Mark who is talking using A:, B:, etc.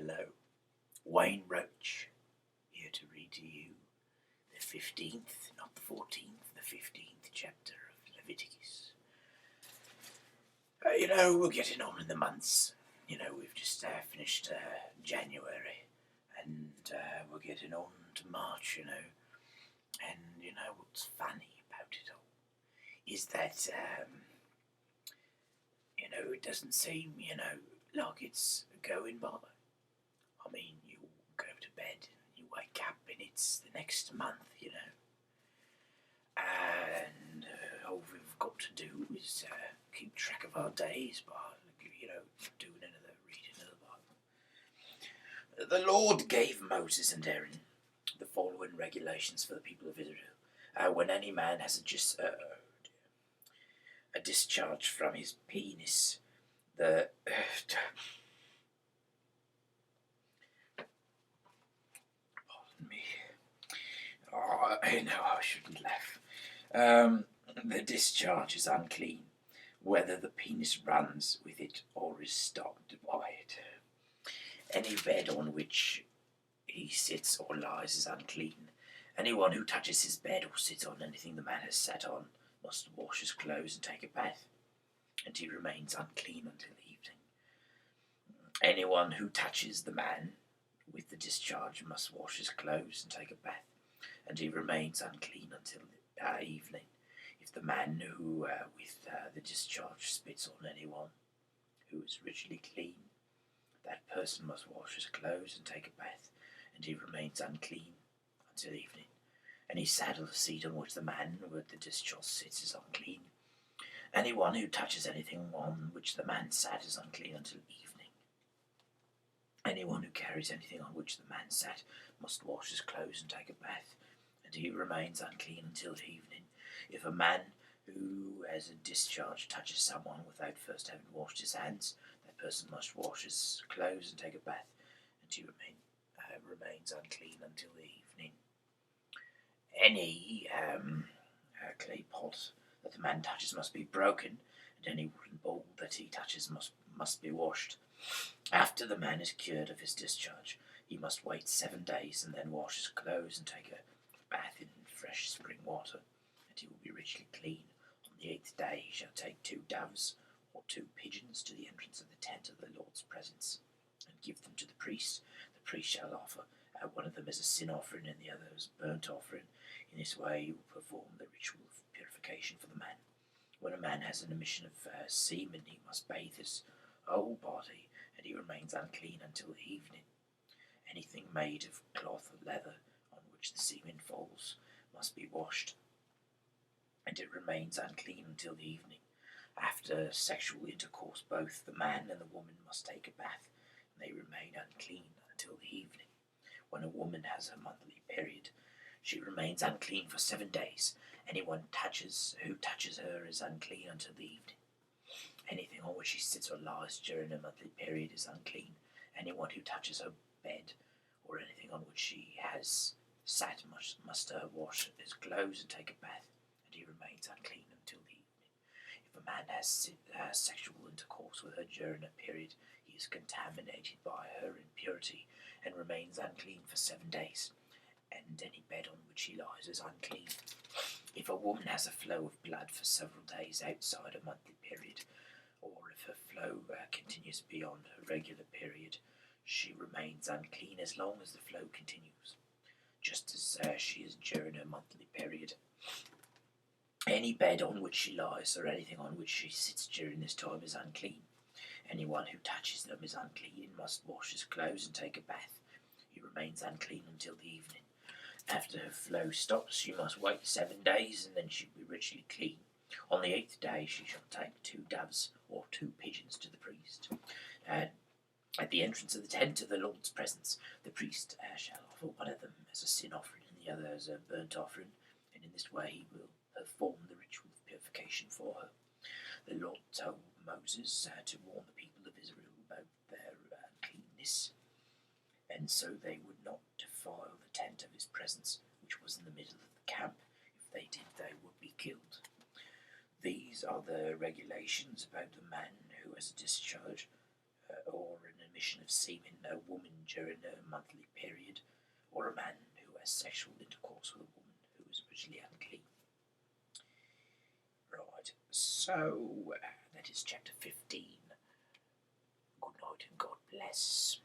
A: Hello, Wayne Roach, here to read to you the 15th, not the 14th, the 15th chapter of Leviticus. We're getting on in the months. We've just finished January, and we're getting on to March, and what's funny about it all is that, it doesn't seem, like it's going by. I mean, you go to bed and you wake up and it's the next month, And all we've got to do is keep track of our days by, reading of the Bible. The Lord gave Moses and Aaron the following regulations for the people of Israel. When any man has a discharge from his penis, the pardon me. I shouldn't laugh. The discharge is unclean, whether the penis runs with it or is stopped by it. Any bed on which he sits or lies is unclean. Anyone who touches his bed or sits on anything the man has sat on must wash his clothes and take a bath, and he remains unclean until evening. Anyone who touches the man with the discharge must wash his clothes and take a bath, and he remains unclean until evening. If the man who with the discharge spits on anyone who is ritually clean, that person must wash his clothes and take a bath, and he remains unclean until evening. Any saddle or seat on which the man with the discharge sits is unclean. Anyone who touches anything on which the man sat is unclean until evening. Anyone who carries anything on which the man sat must wash his clothes and take a bath, and he remains unclean until evening. If a man who has a discharge touches someone without first having washed his hands, that person must wash his clothes and take a bath, and he remains unclean until the evening. Any clay pot that the man touches must be broken, and any wooden bowl that he touches must be washed. After the man is cured of his discharge, he must wait 7 days and then wash his clothes and take a bath in fresh spring water, and he will be richly clean. On the 8th day he shall take 2 doves or 2 pigeons to the entrance of the tent of the Lord's presence, and give them to the priest. The priest shall offer one of them as a sin offering and the other as a burnt offering. In this way he will perform the ritual of purification for the man. When a man has an emission of semen, he must bathe his whole body, and he remains unclean until the evening. Anything made of cloth or leather on which the semen falls must be washed, and it remains unclean until the evening. After sexual intercourse, both the man and the woman must take a bath, and they remain unclean until the evening. When a woman has her monthly period, she remains unclean for 7 days. Anyone who touches her is unclean until the evening. Anything on which she sits or lies during her monthly period is unclean. Anyone who touches her bed or anything on which she has sat must wash his clothes and take a bath, and he remains unclean until the evening. If a man has sexual intercourse with her during her period, he is contaminated by her impurity and remains unclean for 7 days, and any bed on which she lies is unclean. If a woman has a flow of blood for several days outside her monthly period, or if her flow continues beyond her regular period, she remains unclean as long as the flow continues, just as she is during her monthly period. Any bed on which she lies or anything on which she sits during this time is unclean. Anyone who touches them is unclean and must wash his clothes and take a bath. He remains unclean until the evening. After her flow stops, she must wait 7 days, and then she will be richly clean. On the 8th day she shall take 2 doves or 2 pigeons to the priest. At the entrance of the tent of the Lord's presence, the priest shall offer one of them as a sin offering and the other as a burnt offering, and in this way he will perform the ritual of purification for her. The Lord told Moses to warn the people of Israel about their uncleanness, and so they would not defile the tent of his presence, which was in the middle of the camp. If they did, they would be killed. These are the regulations about the man who has a discharge or an emission of semen, a woman during a monthly period, or a man who has sexual intercourse with a woman who is originally unclean. Right, so that is chapter 15. Good night and God bless.